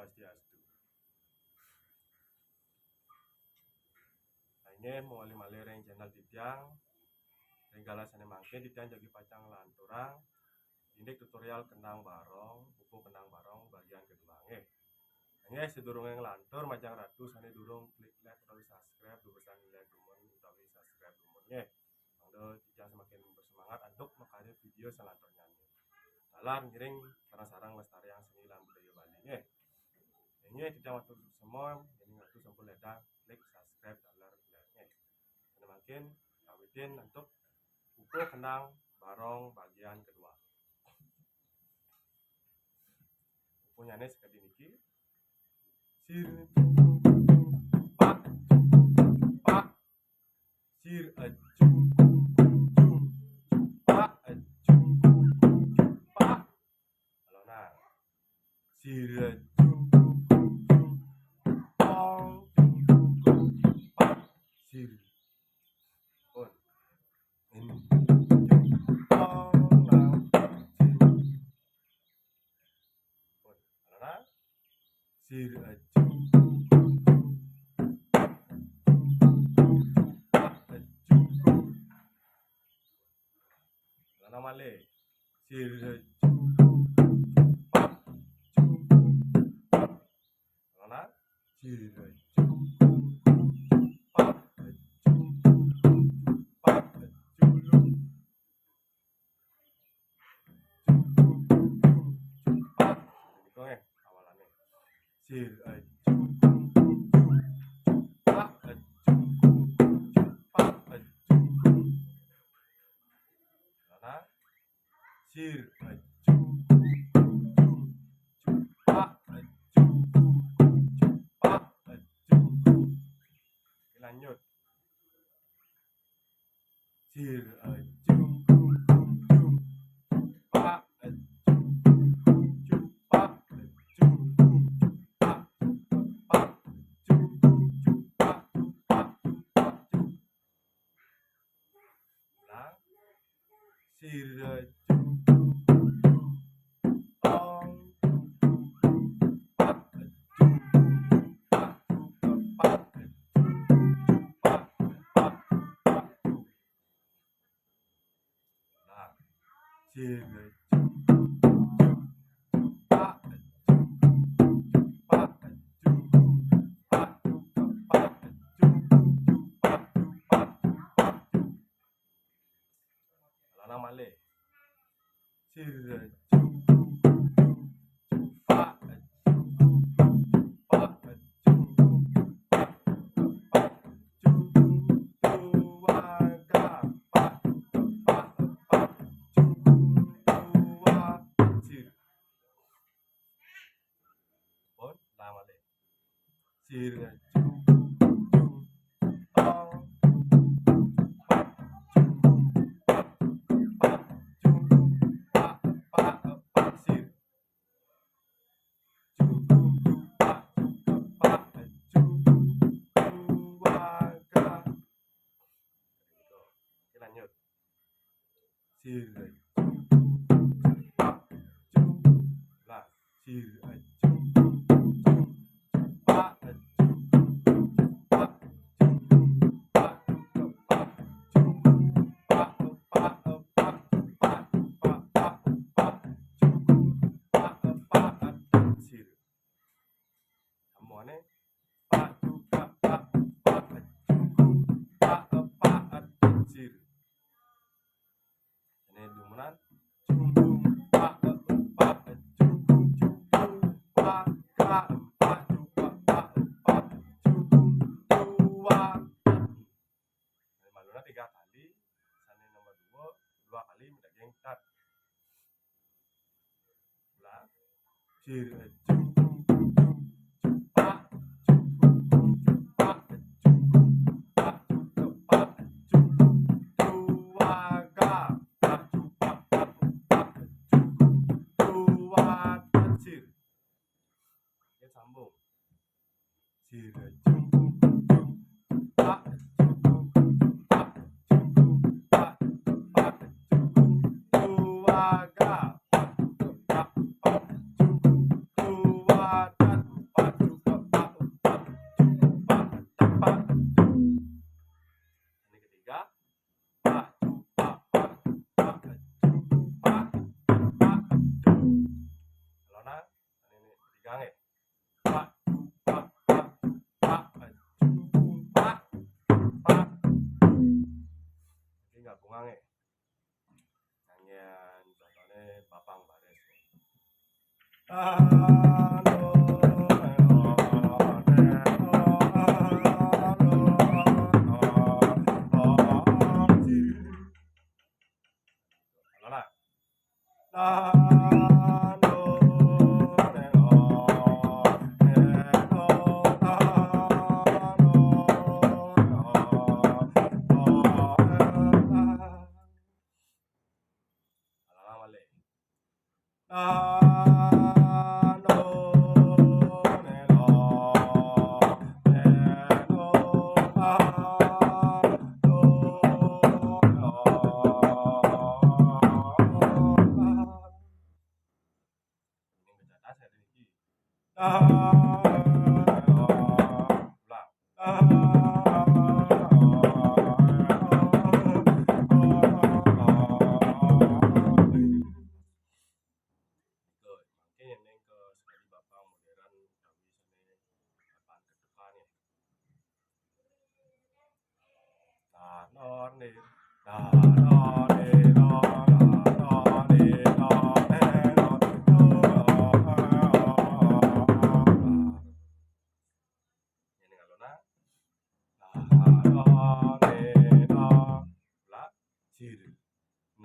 Swastiastu. Ini mau malih ring channel Titiang. Ringgala sane mangke Titiang jagi pacang lanturang. Ini tutorial kenang barong, buku kenang barong bagian kedua nggih. Nggih sedurunge nglantur macang ratu sane durung klik like utawi subscribe duwesan like dumun utawi subscribe dumun nggih. Monggo Titiang semakin bersemangat untuk mengkarya video selantur nyanyi. Dalam ngiring sarang-sarang lestarian seni lan budaya Bali nggih. Ini Titiang waktu semua ini waktu sampun ledak klik subscribe dan like nggih. Semakin kawitin untuk buku kenang barong bagian kedua. Bukunya ini seperti niki. Sir pak pak sir pak pak halo nah sir pak sir pun ini sir lana male sir lana sir sir sir lanjut sir sir lana male sir sir lanjut sir lah sir semuanya sir ini dumunan maluna 3 kali sane nomor 2 kali minta geng tat lah sir sambung sir pegange. Pak, pak, pak, pak, pak, pak. Iki gabungange. Nyanyian contohnya Papang Baris.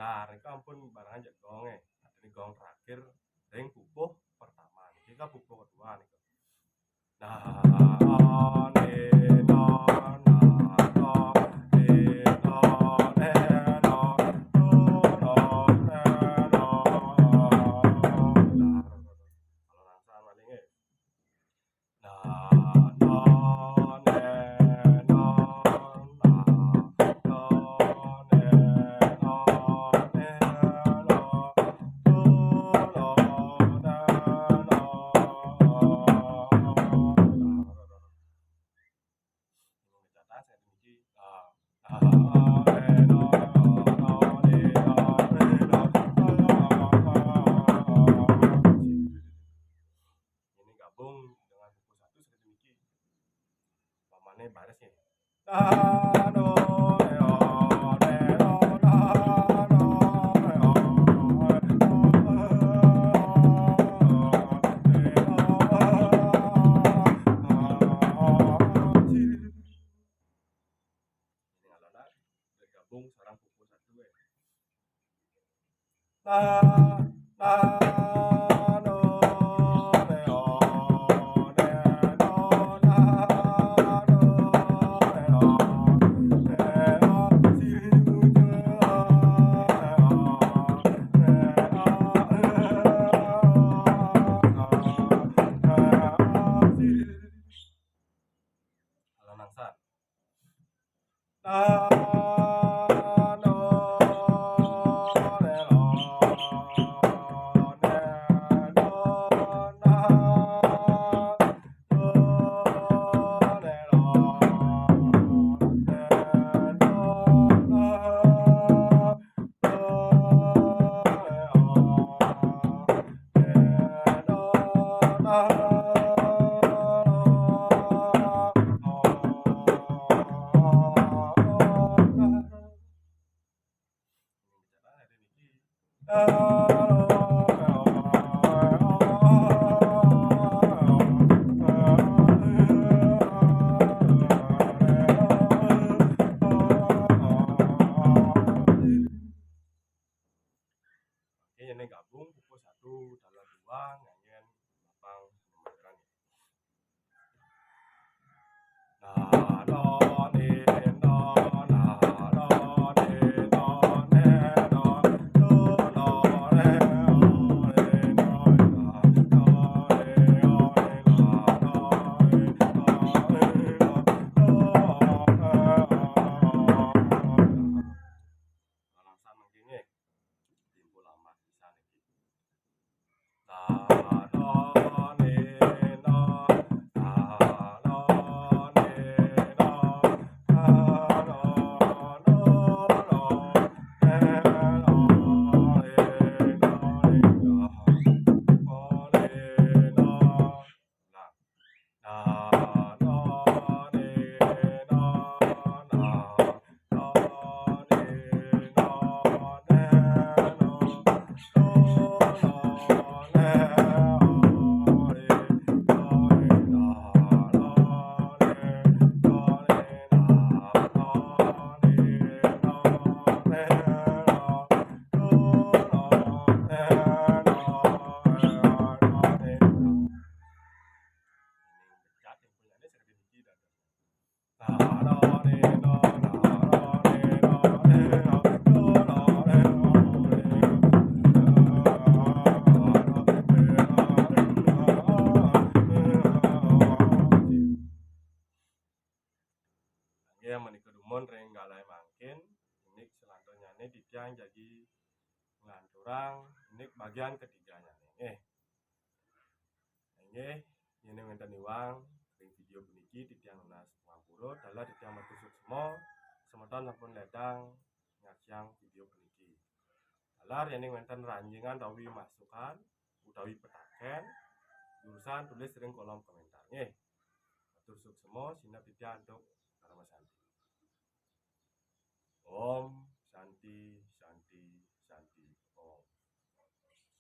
Nah, mereka ampun barangan jak gonge. Nah, ini gong terakhir ring pupuh pertama. Kita pupuh kedua nih. Ini gabung dengan buku satu seperti ini. Pamannya baris nih. Gabung sarang buku satu ya. Ini gabung buku satu dalam dua nyanyian Papang ngelanturang ini bagian ketiganya nggih. Nggih, yen wonten iwang ing video puniki titiang lunas ngapura dalah titiang matur suksma semeton sampun ledang nyaksiang video puniki. Dalah yen wonten ranjengan utawi masukan utawi petaken jurusan tulis ring kolom komentar nggih. Matur suksma sinep titiang untuk Dharma Santi. Om Santi Santi